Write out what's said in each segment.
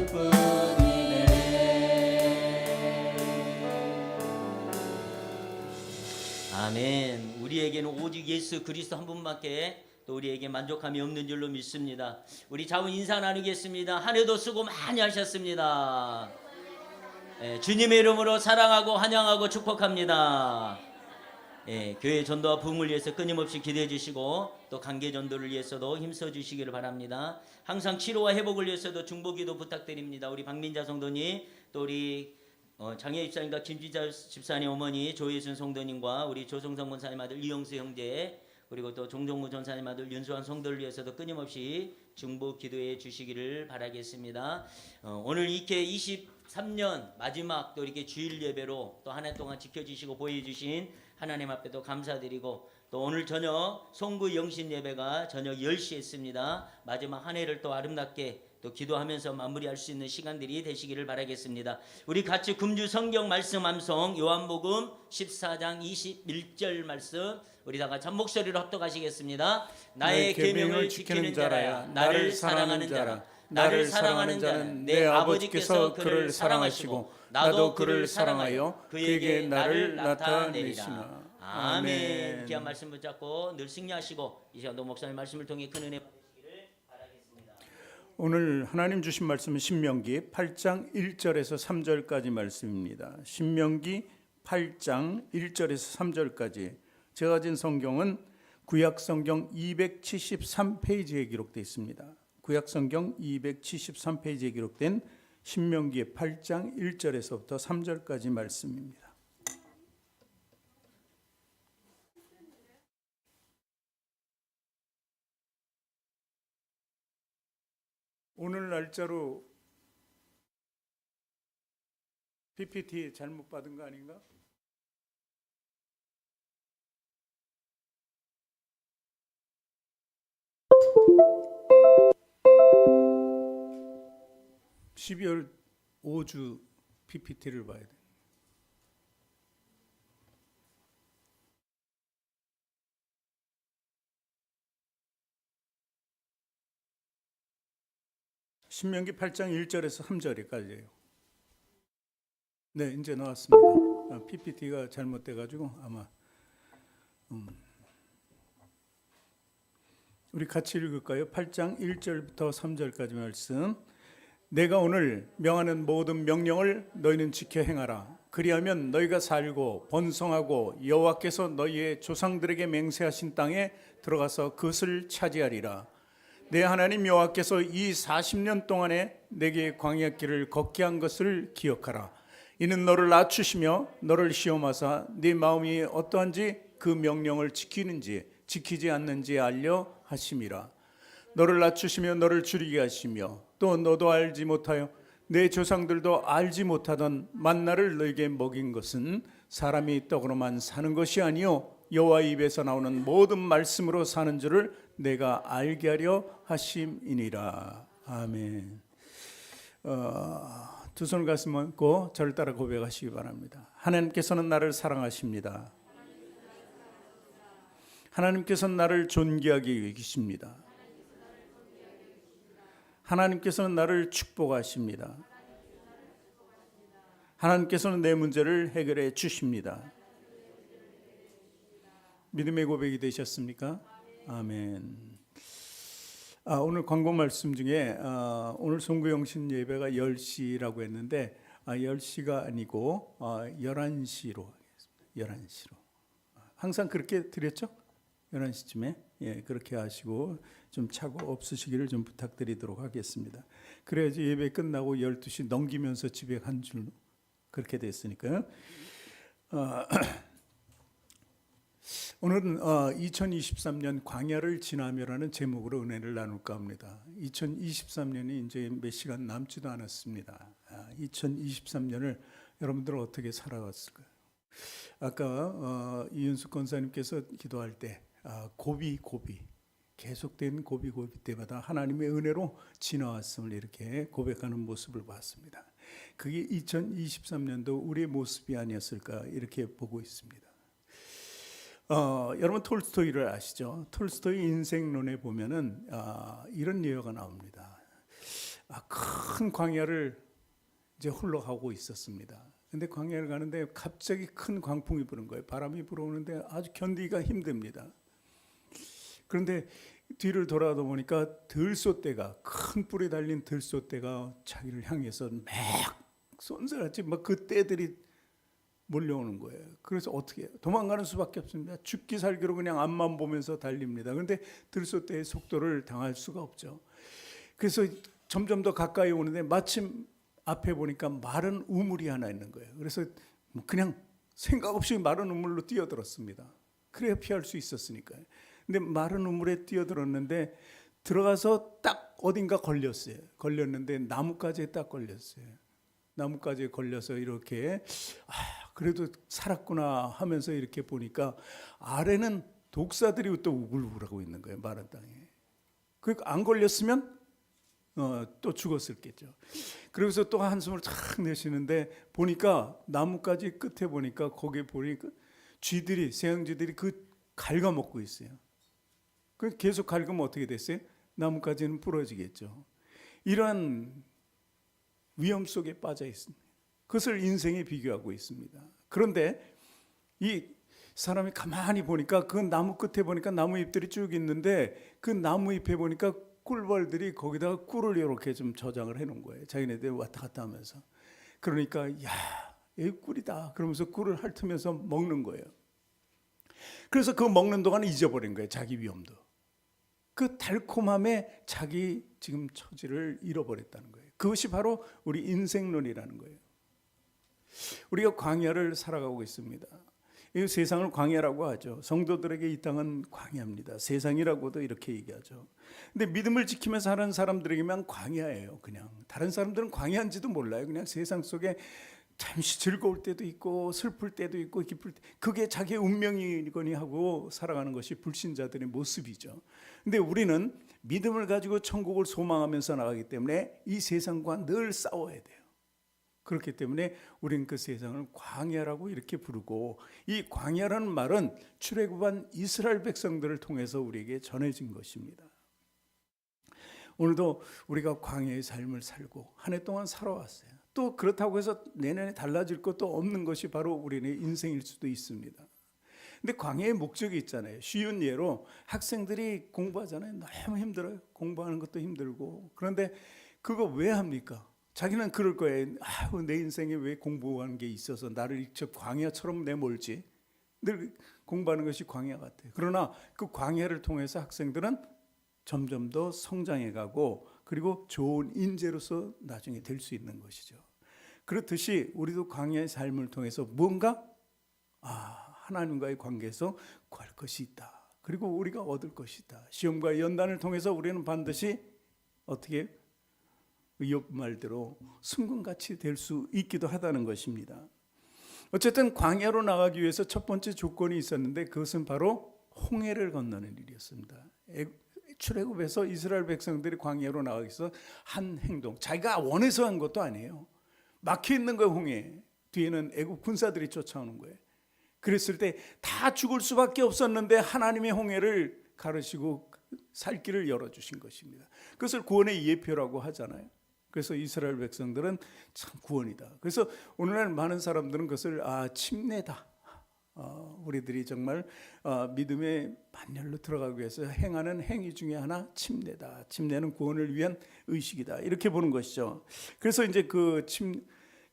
그뿐이네. 아멘. 우리에게는 오직 예수 그리스도 한 분밖에 또 우리에게 만족함이 없는 줄로 믿습니다. 우리 자우 인사 나누겠습니다. 한 해도 수고 많이 하셨습니다. 주님의 이름으로 사랑하고 환영하고 축복합니다. 교회 전도와 부흥을 위해서 끊임없이 기도해 주시고 또 관계 전도를 위해서도 힘써 주시기를 바랍니다. 항상 치료와 회복을 위해서도 중보기도 부탁드립니다. 우리 박민자 성도님, 또 우리 장혜 집사님과 김지자 집사님 어머니 조예순 성도님과 우리 조성성 권사님 아들 이영수 형제, 그리고 또 종종무 전사님 아들 윤수환 성도를 위해서도 끊임없이 중보 기도해 주시기를 바라겠습니다. 오늘 이렇게 23년 마지막 또 이렇게 주일 예배로 또 한 해 동안 지켜주시고 보여주신 하나님 앞에도 감사드리고, 또 오늘 저녁 송구 영신 예배가 저녁 10시에 있습니다. 마지막 한 해를 또 아름답게 또 기도하면서 마무리할 수 있는 시간들이 되시기를 바라겠습니다. 우리 같이 금주 성경 말씀 암송 요한복음 14장 21절 말씀 우리 다 같이 한 목소리로 합독하시겠습니다. 나의 계명을 지키는 자라야 나를 사랑하는 자라. 나를 사랑하는 자는 내 아버지께서 그를 사랑하시고 나도 그를 사랑하여 그에게 나를 나타내리라. 아멘. 귀한 말씀 붙잡고 늘 승리하시고 이 시간도 목사님 말씀을 통해 큰 은혜 받으시기를 바라겠습니다. 오늘 하나님 주신 말씀은 신명기 8장 1절에서 3절까지 말씀입니다. 신명기 8장 1절에서 3절까지 제가 가진 성경은 구약성경 273페이지에 기록되어 있습니다. 구약성경 273페이지에 기록된 신명기 8장 1절에서부터 3절까지 말씀입니다. 오늘 날짜로 PPT 잘못 받은 거 아닌가? (12월) 5주 PPT를 봐야 돼. 신명기 8장 1절에서 3절까지예요. 네, 이제 나왔습니다. PPT가 잘못돼가지고 아마 우리 같이 읽을까요? 8장 1절부터 3절까지 말씀. 내가 오늘 명하는 모든 명령을 너희는 지켜 행하라. 그리하면 너희가 살고 번성하고 여호와께서 너희의 조상들에게 맹세하신 땅에 들어가서 그것을 차지하리라. 내 하나님 여호와께서 이 40년 동안에 내게 광야길을 걷게 한 것을 기억하라. 이는 너를 낮추시며 너를 시험하사 네 마음이 어떠한지 그 명령을 지키는지 지키지 않는지 알려 하심이라. 너를 낮추시며 너를 줄이게 하시며 또 너도 알지 못하여 내 조상들도 알지 못하던 만나를 너에게 먹인 것은 사람이 떡으로만 사는 것이 아니요 여호와 입에서 나오는 모든 말씀으로 사는 줄을 내가 알게 하려 하심이니라. 아멘. 두 손을 가슴 얹고 저를 따라 고백하시기 바랍니다. 하나님께서는 나를 사랑하십니다. 하나님께서는 나를 존귀하게 여기십니다. 하나님께서는 나를 축복하십니다. 하나님께서는 내 문제를 해결해 주십니다. 믿음의 고백이 되셨습니까? 아멘. 오늘 광고 말씀 중에 오늘 송구영신 예배가 10시라고 했는데 10시가 아니고 11시로 하겠습니다. 11시로. 항상 그렇게 드렸죠? 11시쯤에. 예, 그렇게 하시고 좀 착오 없으시기를 좀 부탁드리도록 하겠습니다. 그래야지 예배 끝나고 12시 넘기면서 집에 간 줄 그렇게 됐으니까요. 오늘은 2023년 광야를 지나며라는 제목으로 은혜를 나눌까 합니다. 2023년이 이제 몇 시간 남지도 않았습니다. 2023년을 여러분들은 어떻게 살아갔을까요? 아까 이윤숙 권사님께서 기도할 때 고비 계속된 고비 때마다 하나님의 은혜로 지나왔음을 이렇게 고백하는 모습을 봤습니다. 그게 2023년도 우리의 모습이 아니었을까 이렇게 보고 있습니다. 여러분 톨스토이를 아시죠? 톨스토이 인생론에 보면은 이런 예화가 나옵니다. 큰 광야를 이제 홀로 가고 있었습니다. 근데 광야를 가는데 갑자기 큰 광풍이 부는 거예요. 바람이 불어오는데 아주 견디기가 힘듭니다. 그런데 뒤를 돌아다 보니까 들소떼가, 큰 뿔이 달린 들소떼가 자기를 향해서 막 쏜살같이 막 그 떼들이 몰려오는 거예요. 그래서 어떻게 해요? 도망가는 수밖에 없습니다. 죽기 살기로 그냥 앞만 보면서 달립니다. 그런데 들소떼의 속도를 당할 수가 없죠. 그래서 점점 더 가까이 오는데 마침 앞에 보니까 마른 우물이 하나 있는 거예요. 그래서 그냥 생각 없이 마른 우물로 뛰어들었습니다. 그래야 피할 수 있었으니까요. 근데 마른 우물에 뛰어들었는데 들어가서 딱 어딘가 걸렸어요. 걸렸는데 나뭇가지에 딱 걸렸어요. 나뭇가지에 걸려서 이렇게 그래도 살았구나 하면서 이렇게 보니까 아래는 독사들이 또 우글우글하고 있는 거예요. 마른 땅에. 그러니까 안 걸렸으면 또 죽었을겠죠. 그러면서 또 한숨을 탁 내쉬는데 보니까 나뭇가지 끝에 보니까 거기에 보니까 쥐들이, 새양쥐들이 그 갉아먹고 있어요. 그 계속 갉으면 어떻게 됐어요? 나뭇가지는 부러지겠죠. 이러한 위험 속에 빠져 있습니다. 그것을 인생에 비교하고 있습니다. 그런데 이 사람이 가만히 보니까 그 나무 끝에 보니까 나무 잎들이 쭉 있는데 그 나무 잎에 보니까 꿀벌들이 거기다가 꿀을 이렇게 좀 저장을 해놓은 거예요. 자기네들 왔다 갔다 하면서. 그러니까 야, 여기 꿀이다. 그러면서 꿀을 핥으면서 먹는 거예요. 그래서 그 먹는 동안 잊어버린 거예요. 자기 위험도. 그 달콤함에 자기 지금 처지를 잃어버렸다는 거예요. 그것이 바로 우리 인생론이라는 거예요. 우리가 광야를 살아가고 있습니다. 이 세상을 광야라고 하죠. 성도들에게 이 땅은 광야입니다. 세상이라고도 이렇게 얘기하죠. 근데 믿음을 지키면서 사는 사람들에게만 광야예요. 그냥 다른 사람들은 광야인지도 몰라요. 그냥 세상 속에 잠시 즐거울 때도 있고 슬플 때도 있고 기쁠 때, 그게 자기의 운명이거니 하고 살아가는 것이 불신자들의 모습이죠. 근데 우리는 믿음을 가지고 천국을 소망하면서 나가기 때문에 이 세상과 늘 싸워야 돼요. 그렇기 때문에 우리는 그 세상을 광야라고 이렇게 부르고, 이 광야라는 말은 출애굽한 이스라엘 백성들을 통해서 우리에게 전해진 것입니다. 오늘도 우리가 광야의 삶을 살고 한 해 동안 살아왔어요. 또 그렇다고 해서 내년에 달라질 것도 없는 것이 바로 우리의 인생일 수도 있습니다. 근데 광야의 목적이 있잖아요. 쉬운 예로 학생들이 공부하잖아요. 너무 힘들어요. 공부하는 것도 힘들고. 그런데 그거 왜 합니까? 자기는 그럴 거예요. 내 인생에 왜 공부하는 게 있어서 나를 이처 광야처럼 내몰지. 늘 공부하는 것이 광야 같아요. 그러나 그 광야를 통해서 학생들은 점점 더 성장해가고, 그리고 좋은 인재로서 나중에 될 수 있는 것이죠. 그렇듯이 우리도 광야의 삶을 통해서 뭔가 하나님과의 관계에서 구할 것이 있다. 그리고 우리가 얻을 것이 있다. 시험과 연단을 통해서 우리는 반드시 어떻게 욥 말대로 순금같이 될 수 있기도 하다는 것입니다. 어쨌든 광야로 나가기 위해서 첫 번째 조건이 있었는데 그것은 바로 홍해를 건너는 일이었습니다. 출애굽에서 이스라엘 백성들이 광야로 나가기 위해서 한 행동, 자기가 원해서 한 것도 아니에요. 막혀 있는 거예요. 홍해 뒤에는 애국 군사들이 쫓아오는 거예요. 그랬을 때 다 죽을 수밖에 없었는데 하나님의 홍해를 가르시고 살 길을 열어주신 것입니다. 그것을 구원의 예표라고 하잖아요. 그래서 이스라엘 백성들은 참 구원이다. 그래서 오늘날 많은 사람들은 그것을 침례다. 우리들이 정말 믿음의 반열로 들어가기 위해서 행하는 행위 중에 하나 침례다. 침례는 구원을 위한 의식이다. 이렇게 보는 것이죠. 그래서 이제 그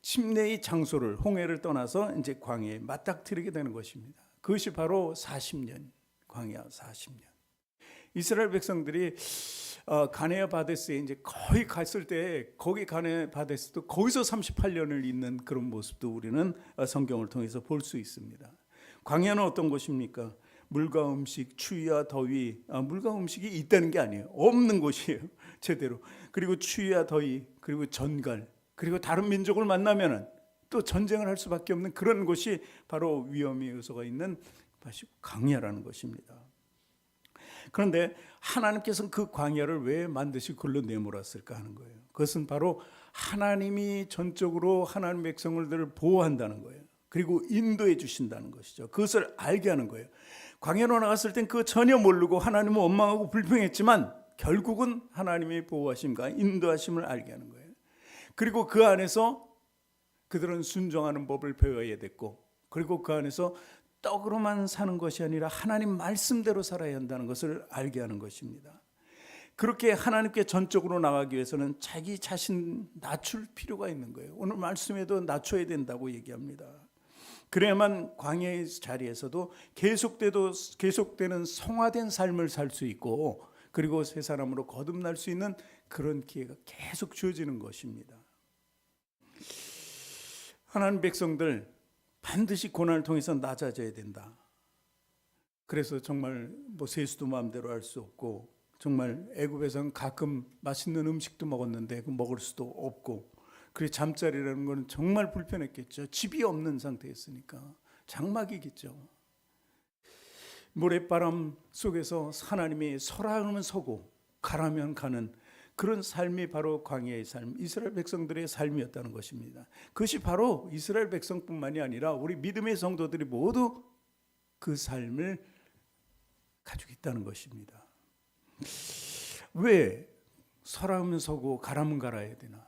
침례의 장소를, 홍해를 떠나서 이제 광야에 맞닥뜨리게 되는 것입니다. 그것이 바로 40년, 광야 40년. 이스라엘 백성들이 가네아 바데스에 이제 거의 갔을 때, 거기 가네아 바데스도 거기서 38년을 있는 그런 모습도 우리는 성경을 통해서 볼 수 있습니다. 광야는 어떤 곳입니까? 물과 음식, 추위와 더위. 물과 음식이 있다는 게 아니에요. 없는 곳이에요. 제대로. 그리고 추위와 더위, 그리고 전갈, 그리고 다른 민족을 만나면은 또 전쟁을 할 수밖에 없는 그런 곳이 바로 위험의 요소가 있는 것이 광야라는 것입니다. 그런데 하나님께서는 그 광야를 왜 만드시 글로 내몰았을까 하는 거예요. 그것은 바로 하나님이 전적으로 하나님 백성들을 보호한다는 거예요. 그리고 인도해 주신다는 것이죠. 그것을 알게 하는 거예요. 광야로 나갔을 땐 그거 전혀 모르고 하나님은 원망하고 불평했지만 결국은 하나님의 보호하심과 인도하심을 알게 하는 거예요. 그리고 그 안에서 그들은 순종하는 법을 배워야 됐고, 그리고 그 안에서 떡으로만 사는 것이 아니라 하나님 말씀대로 살아야 한다는 것을 알게 하는 것입니다. 그렇게 하나님께 전적으로 나가기 위해서는 자기 자신 낮출 필요가 있는 거예요. 오늘 말씀에도 낮춰야 된다고 얘기합니다. 그래야만 광야의 자리에서도 계속되는 성화된 삶을 살 수 있고, 그리고 새 사람으로 거듭날 수 있는 그런 기회가 계속 주어지는 것입니다. 하나님 백성들 반드시 고난을 통해서 낮아져야 된다. 그래서 정말 세수도 마음대로 할 수 없고, 정말 애굽에서는 가끔 맛있는 음식도 먹었는데 먹을 수도 없고, 그리고 잠자리라는 건 정말 불편했겠죠. 집이 없는 상태였으니까 장막이겠죠. 모래바람 속에서 하나님이 서라면 서고 가라면 가는 그런 삶이 바로 광야의 삶, 이스라엘 백성들의 삶이었다는 것입니다. 그것이 바로 이스라엘 백성뿐만이 아니라 우리 믿음의 성도들이 모두 그 삶을 가지고 있다는 것입니다. 왜 서라면 서고 가라면 가라야 되나?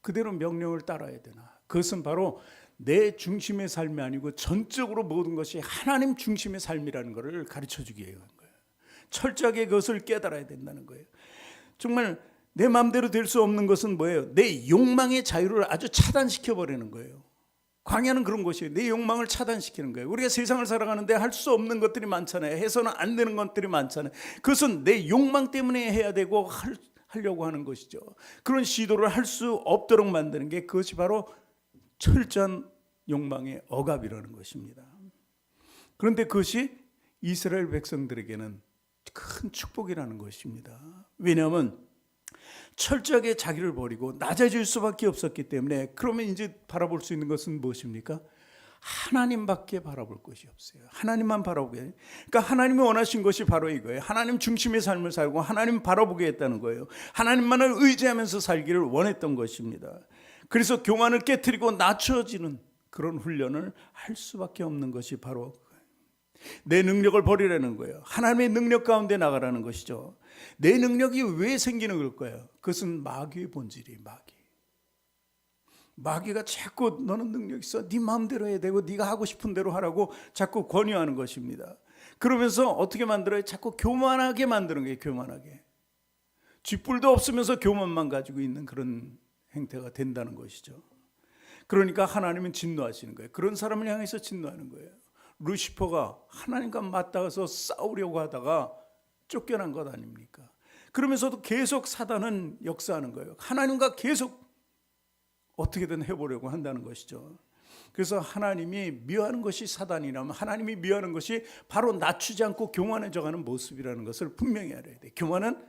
그대로 명령을 따라야 되나? 그것은 바로 내 중심의 삶이 아니고 전적으로 모든 것이 하나님 중심의 삶이라는 것을 가르쳐주기 위한 거예요. 철저하게 그것을 깨달아야 된다는 거예요. 정말 내 마음대로 될 수 없는 것은 뭐예요? 내 욕망의 자유를 아주 차단시켜버리는 거예요. 광야는 그런 것이에요. 내 욕망을 차단시키는 거예요. 우리가 세상을 살아가는데 할 수 없는 것들이 많잖아요. 해서는 안 되는 것들이 많잖아요. 그것은 내 욕망 때문에 해야 되고 하려고 하는 것이죠. 그런 시도를 할 수 없도록 만드는 게 그것이 바로 철저한 욕망의 억압이라는 것입니다. 그런데 그것이 이스라엘 백성들에게는 큰 축복이라는 것입니다. 왜냐하면 철저하게 자기를 버리고 낮아질 수밖에 없었기 때문에, 그러면 이제 바라볼 수 있는 것은 무엇입니까? 하나님밖에 바라볼 것이 없어요. 하나님만 바라보게. 그러니까 하나님이 원하신 것이 바로 이거예요. 하나님 중심의 삶을 살고 하나님 바라보게 했다는 거예요. 하나님만을 의지하면서 살기를 원했던 것입니다. 그래서 교만을 깨트리고 낮춰지는 그런 훈련을 할 수밖에 없는 것이 바로 내 능력을 버리라는 거예요. 하나님의 능력 가운데 나가라는 것이죠. 내 능력이 왜 생기는 걸까요? 그것은 마귀의 본질이에요. 마귀가 자꾸 너는 능력 있어, 네 마음대로 해야 되고 네가 하고 싶은 대로 하라고 자꾸 권유하는 것입니다. 그러면서 어떻게 만들어요? 자꾸 교만하게 만드는 거예요. 교만하게. 쥐뿔도 없으면서 교만만 가지고 있는 그런 행태가 된다는 것이죠. 그러니까 하나님은 진노하시는 거예요. 그런 사람을 향해서 진노하는 거예요. 루시퍼가 하나님과 맞닿아서 싸우려고 하다가 쫓겨난 것 아닙니까? 그러면서도 계속 사단은 역사하는 거예요. 하나님과 계속 어떻게든 해보려고 한다는 것이죠. 그래서 하나님이 미워하는 것이 사단이라면 하나님이 미워하는 것이 바로 낮추지 않고 교만해져가는 모습이라는 것을 분명히 알아야 돼요. 교만은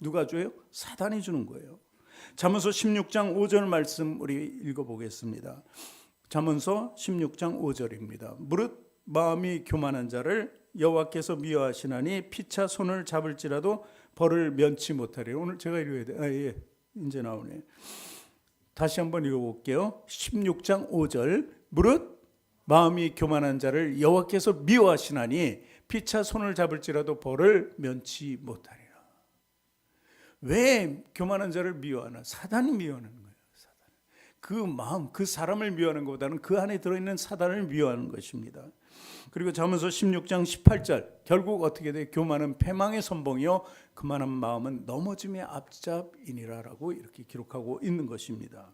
누가 줘요? 사단이 주는 거예요. 잠언서 16장 5절 말씀 우리 읽어보겠습니다. 잠언서 16장 5절입니다. 무릇 마음이 교만한 자를 여호와께서 미워하시나니 피차 손을 잡을지라도 벌을 면치 못하리라. 오늘 제가 읽어야 돼. 이제 나오네. 다시 한번 읽어볼게요. 16장 5절. 무릇 마음이 교만한 자를 여호와께서 미워하시나니 피차 손을 잡을지라도 벌을 면치 못하리라. 왜 교만한 자를 미워하나? 사단이 미워하는 거예요. 그 마음, 그 사람을 미워하는 것보다는 그 안에 들어있는 사단을 미워하는 것입니다. 그리고 잠언서 16장 18절. 결국 어떻게 돼? 교만은 패망의 선봉이요 그만한 마음은 넘어짐의 앞잡이니라라고 이렇게 기록하고 있는 것입니다.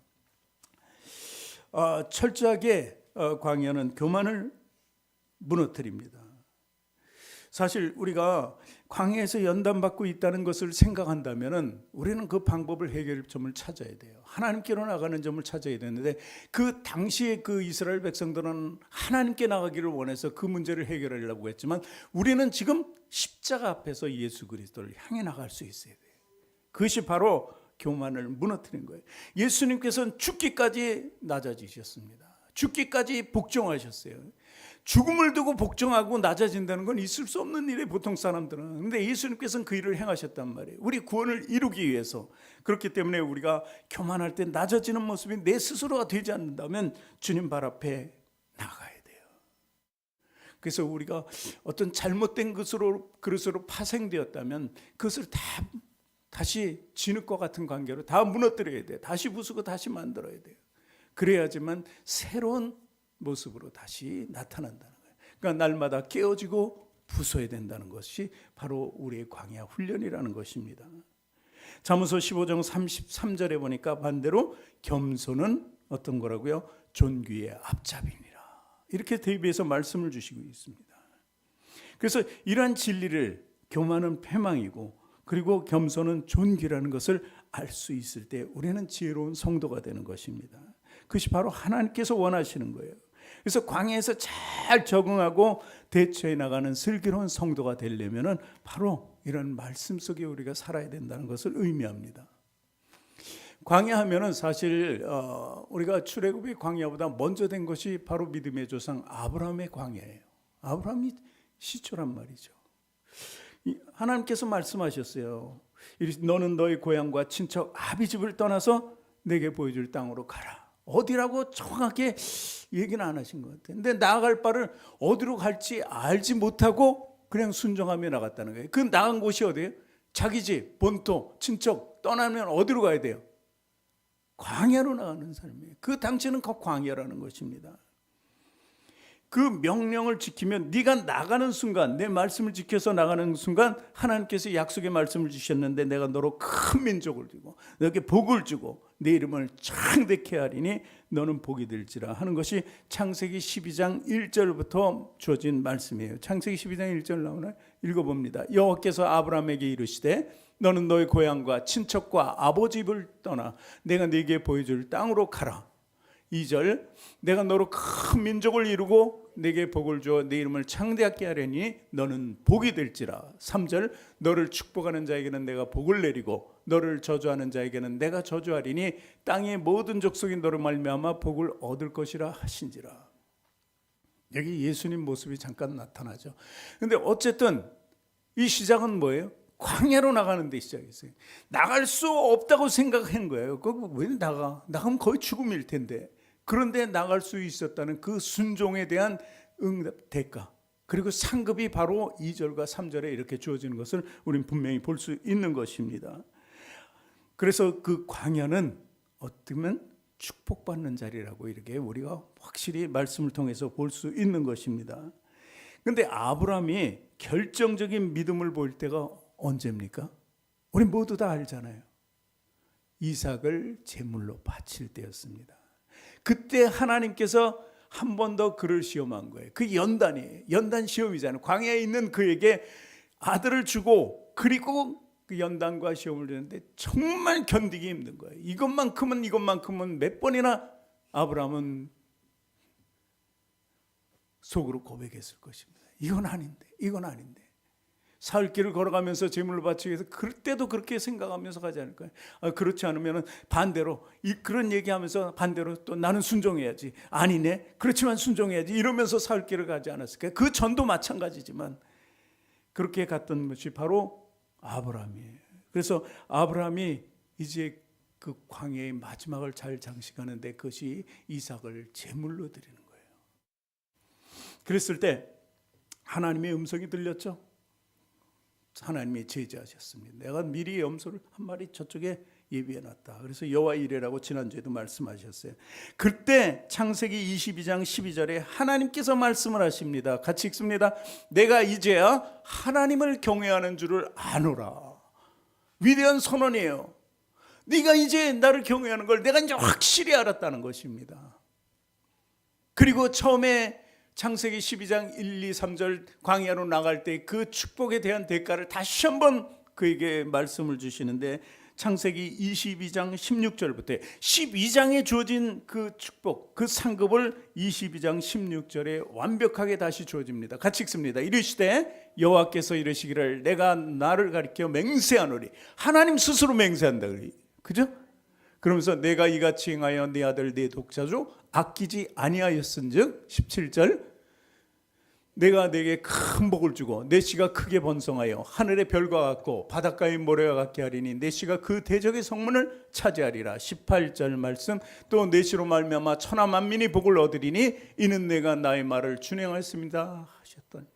철저하게 광야는 교만을 무너뜨립니다. 사실 우리가 광야에서 연단받고 있다는 것을 생각한다면 우리는 그 방법을 해결점을 찾아야 돼요. 하나님께로 나가는 점을 찾아야 되는데, 그 당시에 그 이스라엘 백성들은 하나님께 나가기를 원해서 그 문제를 해결하려고 했지만, 우리는 지금 십자가 앞에서 예수 그리스도를 향해 나갈 수 있어야 돼요. 그것이 바로 교만을 무너뜨린 거예요. 예수님께서는 죽기까지 낮아지셨습니다. 죽기까지 복종하셨어요. 죽음을 두고 복종하고 낮아진다는 건 있을 수 없는 일이에요, 보통 사람들은. 그런데 예수님께서는 그 일을 행하셨단 말이에요. 우리 구원을 이루기 위해서. 그렇기 때문에 우리가 교만할 때 낮아지는 모습이 내 스스로가 되지 않는다면 주님 발 앞에 나가야 돼요. 그래서 우리가 어떤 잘못된 그릇으로 파생되었다면 그것을 다시 진흙과 같은 관계로 다 무너뜨려야 돼요. 다시 부수고 다시 만들어야 돼요. 그래야지만 새로운 모습으로 다시 나타난다는 거예요. 그러니까 날마다 깨어지고 부숴야 된다는 것이 바로 우리의 광야 훈련이라는 것입니다. 잠언서 15장 33절에 보니까 반대로 겸손은 어떤 거라고요? 존귀의 앞잡이니라. 이렇게 대비해서 말씀을 주시고 있습니다. 그래서 이러한 진리를 교만은 패망이고 그리고 겸손은 존귀라는 것을 알 수 있을 때 우리는 지혜로운 성도가 되는 것입니다. 그것이 바로 하나님께서 원하시는 거예요. 그래서 광야에서 잘 적응하고 대처해 나가는 슬기로운 성도가 되려면은 바로 이런 말씀 속에 우리가 살아야 된다는 것을 의미합니다. 광야하면은 사실 우리가 출애굽의 광야보다 먼저 된 것이 바로 믿음의 조상 아브라함의 광야예요. 아브라함이 시초란 말이죠. 하나님께서 말씀하셨어요. 너는 너의 고향과 친척 아비집을 떠나서 내게 보여줄 땅으로 가라. 어디라고 정확하게 얘기는 안 하신 것 같아요. 근데 나아갈 바를 어디로 갈지 알지 못하고 그냥 순종하며 나갔다는 거예요. 그 나간 곳이 어디예요? 자기 집, 본토, 친척 떠나면 어디로 가야 돼요? 광야로 나가는 삶이에요. 그 당시는 그 광야라는 것입니다. 그 명령을 지키면 네가 나가는 순간, 내 말씀을 지켜서 나가는 순간 하나님께서 약속의 말씀을 주셨는데 내가 너로 큰 민족을 주고 너에게 복을 주고 내 이름을 창대케 하리니 너는 복이 될지라 하는 것이 창세기 12장 1절부터 주어진 말씀이에요. 창세기 12장 1절 나오나요? 읽어봅니다. 여호와께서 아브라함에게 이르시되 너는 너의 고향과 친척과 아버지를 떠나 내가 네게 보여줄 땅으로 가라. 2절 내가 너로 큰 민족을 이루고 내게 복을 주어 내 이름을 창대하게 하려니 너는 복이 될지라. 3절 너를 축복하는 자에게는 내가 복을 내리고 너를 저주하는 자에게는 내가 저주하리니 땅의 모든 족속이 너로 말미암아 복을 얻을 것이라 하신지라. 여기 예수님 모습이 잠깐 나타나죠. 근데 어쨌든 이 시작은 뭐예요? 광야로 나가는 데 시작했어요. 나갈 수 없다고 생각한 거예요. 왜 나가면 거의 죽음일 텐데. 그런데 나갈 수 있었다는 그 순종에 대한 응답, 대가, 그리고 상급이 바로 2절과 3절에 이렇게 주어지는 것을 우리는 분명히 볼 수 있는 것입니다. 그래서 그 광야는 어쩌면 축복받는 자리라고 이렇게 우리가 확실히 말씀을 통해서 볼 수 있는 것입니다. 그런데 아브라함이 결정적인 믿음을 보일 때가 언제입니까? 우리 모두 다 알잖아요. 이삭을 제물로 바칠 때였습니다. 그때 하나님께서 한 번 더 그를 시험한 거예요. 그 연단 시험이잖아요. 광야에 있는 그에게 아들을 주고 그리고 그 연단과 시험을 주는데 정말 견디기 힘든 거예요. 이것만큼은 몇 번이나 아브라함은 속으로 고백했을 것입니다. 이건 아닌데. 사흘길을 걸어가면서 제물을 바치기 위해서 그때도 그렇게 생각하면서 가지 않을까요? 그렇지 않으면 반대로 그런 얘기하면서 반대로 또 나는 순종해야지. 아니네. 그렇지만 순종해야지. 이러면서 사흘길을 가지 않았을까요? 그 전도 마찬가지지만 그렇게 갔던 것이 바로 아브라함이에요. 그래서 아브라함이 이제 그 광야의 마지막을 잘 장식하는데 그것이 이삭을 제물로 드리는 거예요. 그랬을 때 하나님의 음성이 들렸죠. 하나님이 제지하셨습니다. 내가 미리 염소를 한 마리 저쪽에 예비해놨다. 그래서 여호와 이레라고 지난주에도 말씀하셨어요. 그때 창세기 22장 12절에 하나님께서 말씀을 하십니다. 같이 읽습니다. 내가 이제야 하나님을 경외하는 줄을 아노라. 위대한 선언이에요. 네가 이제 나를 경외하는 걸 내가 이제 확실히 알았다는 것입니다. 그리고 처음에 창세기 12장 1, 2, 3절 광야로 나갈 때 그 축복에 대한 대가를 다시 한번 그에게 말씀을 주시는데 창세기 22장 16절부터 12장에 주어진 그 축복, 그 상급을 22장 16절에 완벽하게 다시 주어집니다. 같이 읽습니다. 이르시되 여호와께서 이르시기를 내가 나를 가리켜 맹세하노리. 하나님 스스로 맹세한다. 그죠? 그러면서 내가 이같이 행하여 네 아들 네 독자주 아끼지 아니하였은즉 17절 내가 내게 큰 복을 주고 내 씨가 크게 번성하여 하늘의 별과 같고 바닷가의 모래와 같게 하리니 내 씨가 그 대적의 성문을 차지하리라. 18절 말씀, 또 내 씨로 말미암아 천하 만민이 복을 얻으리니 이는 내가 나의 말을 준행하였습니다 하셨던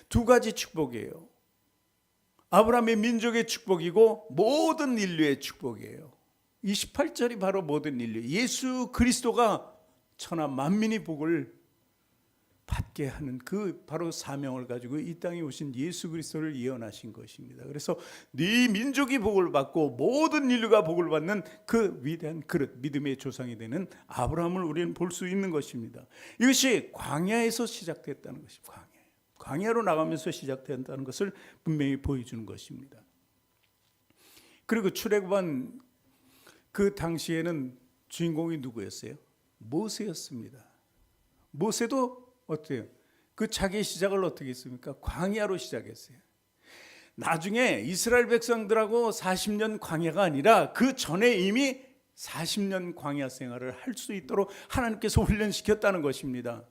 두 가지 축복이에요. 아브라함의 민족의 축복이고 모든 인류의 축복이에요. 28절이 바로 모든 인류, 예수 그리스도가 천하 만민이 복을 받게 하는 그 바로 사명을 가지고 이 땅에 오신 예수 그리스도를 예언하신 것입니다. 그래서 네 민족이 복을 받고 모든 인류가 복을 받는 그 위대한 그릇, 믿음의 조상이 되는 아브라함을 우리는 볼 수 있는 것입니다. 이것이 광야에서 시작됐다는 것입니다. 광야로 나가면서 시작된다는 것을 분명히 보여주는 것입니다. 그리고 출애굽한 그 당시에는 주인공이 누구였어요? 모세였습니다. 모세도 어때요? 그 자기의 시작을 어떻게 했습니까? 광야로 시작했어요. 나중에 이스라엘 백성들하고 40년 광야가 아니라 그 전에 이미 40년 광야 생활을 할 수 있도록 하나님께서 훈련시켰다는 것입니다.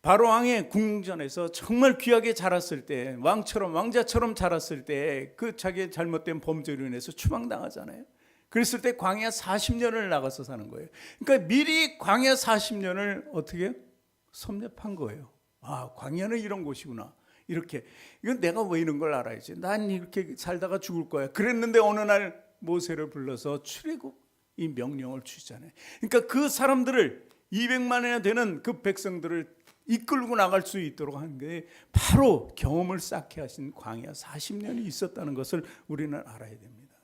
바로 왕의 궁전에서 정말 귀하게 자랐을 때, 왕처럼 왕자처럼 자랐을 때 그 자기의 잘못된 범죄로 인해서 추방당하잖아요. 그랬을 때 광야 40년을 나가서 사는 거예요. 그러니까 미리 광야 40년을 어떻게 섭렵한 거예요. 아, 광야는 이런 곳이구나. 이렇게, 이건 내가 왜 이런 걸 알아야지. 난 이렇게 살다가 죽을 거야. 그랬는데 어느 날 모세를 불러서 출애굽 이 명령을 주잖아요. 그러니까 그 사람들을 200만이나 되는 그 백성들을 이끌고 나갈 수 있도록 한 게 바로 경험을 쌓게 하신 광야 40년이 있었다는 것을 우리는 알아야 됩니다.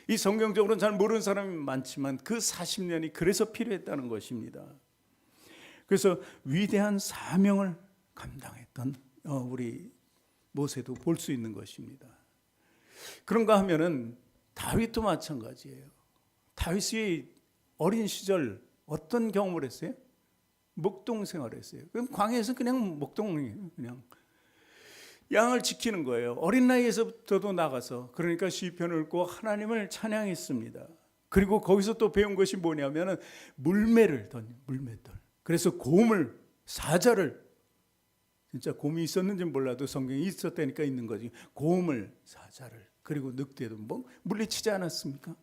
이 성경적으로는 잘 모르는 사람이 많지만 그 40년이 그래서 필요했다는 것입니다. 그래서 위대한 사명을 감당했던 우리 모세도 볼 수 있는 것입니다. 그런가 하면은 다윗도 마찬가지예요. 다윗이 어린 시절 어떤 경험을 했어요? 목동 생활을 했어요. 그럼 광야에서 그냥 목동이에요. 그냥 양을 지키는 거예요. 어린 나이에서부터도 나가서, 그러니까 시편을 읽고 하나님을 찬양했습니다. 그리고 거기서 또 배운 것이 뭐냐면은 물매를 던져, 물매돌. 그래서 곰을, 사자를, 진짜 곰이 있었는지 몰라도 성경에 있었다니까 있는 거지. 곰을, 사자를, 그리고 늑대도 뭐 물리치지 않았습니까?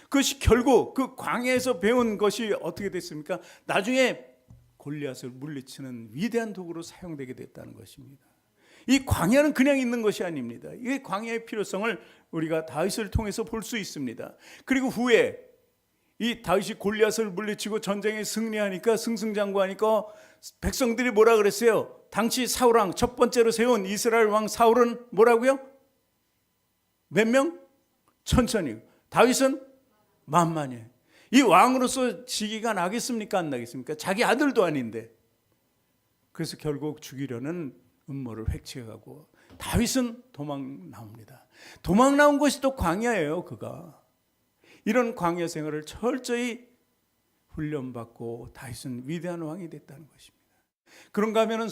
그것이 결국 그 광야에서 배운 것이 어떻게 됐습니까? 나중에 골리앗을 물리치는 위대한 도구로 사용되게 됐다는 것입니다. 이 광야는 그냥 있는 것이 아닙니다. 이 광야의 필요성을 우리가 다윗을 통해서 볼 수 있습니다. 그리고 후에 이 다윗이 골리앗을 물리치고 전쟁에 승리하니까, 승승장구하니까 백성들이 뭐라 그랬어요? 당시 사울왕, 첫 번째로 세운 이스라엘 왕 사울은 뭐라고요? 몇 명? 1000이. 다윗은 10,000이에요. 이 왕으로서 지기가 나겠습니까? 안 나겠습니까? 자기 아들도 아닌데. 그래서 결국 죽이려는 음모를 획취해가고 다윗은 도망 나옵니다. 도망 나온 것이 또 광야예요. 그가 이런 광야 생활을 철저히 훈련받고 다윗은 위대한 왕이 됐다는 것입니다. 그런가 하면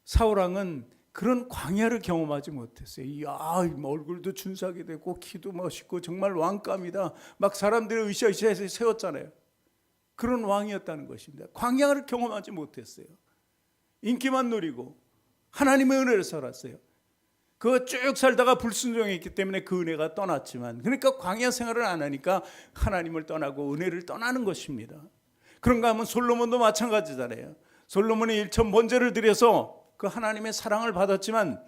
사울 왕은 그런 광야를 경험하지 못했어요. 이야, 얼굴도 준수하게 되고 키도 멋있고 정말 왕감이다. 막 사람들이 으쌰으쌰해서 세웠잖아요. 그런 왕이었다는 것입니다. 광야를 경험하지 못했어요. 인기만 누리고 하나님의 은혜를 살았어요. 그거 쭉 살다가 불순종했기 때문에 그 은혜가 떠났지만, 그러니까 광야 생활을 안 하니까 하나님을 떠나고 은혜를 떠나는 것입니다. 그런가 하면 솔로몬도 마찬가지잖아요. 솔로몬이 1천 번제를 드려서 그 하나님의 사랑을 받았지만,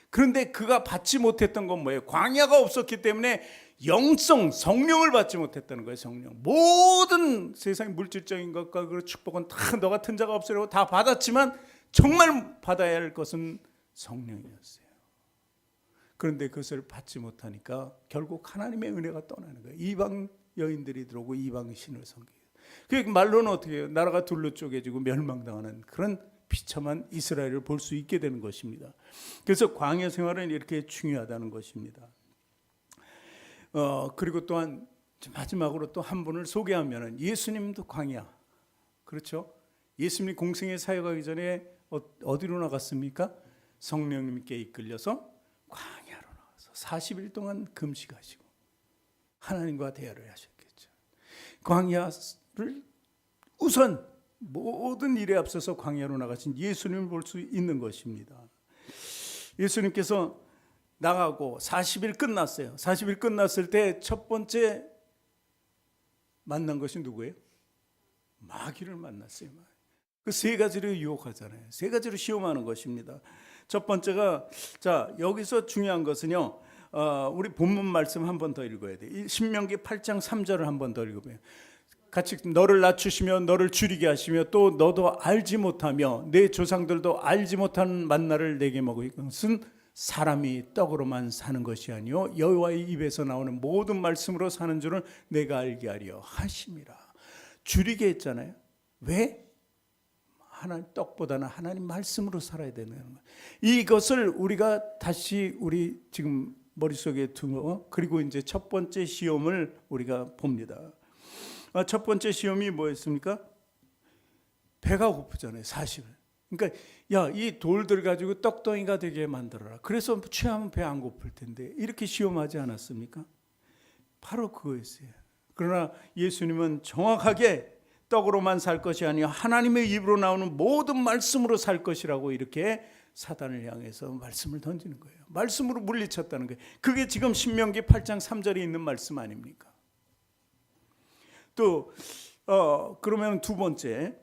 그런데 그가 받지 못했던 건 뭐예요? 광야가 없었기 때문에 영성, 성령을 받지 못했다는 거예요. 성령. 모든 세상의 물질적인 것과 그 축복은 다 너 같은 자가 없으려고 다 받았지만 정말 받아야 할 것은 성령이었어요. 그런데 그것을 받지 못하니까 결국 하나님의 은혜가 떠나는 거예요. 이방 여인들이 들어오고 이방 신을 섬기고, 그 말로는 어떻게 해요? 나라가 둘로 쪼개지고 멸망당하는 그런 비참한 이스라엘을 볼 수 있게 되는 것입니다. 그래서 광야 생활은 이렇게 중요하다는 것입니다. 그리고 또한 마지막으로 또 한 분을 소개하면은 예수님도 광야, 그렇죠? 예수님이 공생에 사역하기 전에 어디로 나갔습니까? 성령님께 이끌려서 광야로 나가서 40일 동안 금식하시고 하나님과 대화를 하셨겠죠. 광야를 우선 모든 일에 앞서서 광야로 나가신 예수님을 볼 수 있는 것입니다. 예수님께서 나가고 40일 끝났어요. 40일 끝났을 때 첫 번째 만난 것이 누구예요? 마귀를 만났어요. 그 세 가지로 유혹하잖아요. 세 가지로 시험하는 것입니다. 첫 번째가, 자, 여기서 중요한 것은요, 우리 본문 말씀 한 번 더 읽어야 돼요. 신명기 8장 3절을 한 번 더 읽어봐요. 같이 너를 낮추시며 너를 줄이게 하시며 또 너도 알지 못하며 내 조상들도 알지 못한 만나를 내게 먹을 것은 사람이 떡으로만 사는 것이 아니요 여호와의 입에서 나오는 모든 말씀으로 사는 줄을 내가 알게 하려 하심이라. 줄이게 했잖아요. 왜? 하나님 떡보다는 하나님 말씀으로 살아야 되는 거예요. 이것을 우리가 다시 우리 지금 머릿속에 두고, 그리고 이제 첫 번째 시험을 우리가 봅니다. 첫 번째 시험이 뭐였습니까? 배가 고프잖아요. 40일. 그러니까 야, 이 돌들 가지고 떡덩이가 되게 만들어라. 그래서 취하면 배 안 고플 텐데, 이렇게 시험하지 않았습니까? 바로 그거였어요. 그러나 예수님은 정확하게 떡으로만 살 것이 아니라 하나님의 입으로 나오는 모든 말씀으로 살 것이라고 이렇게 사단을 향해서 말씀을 던지는 거예요. 말씀으로 물리쳤다는 거예요. 그게 지금 신명기 8장 3절에 있는 말씀 아닙니까? 또 그러면 두 번째,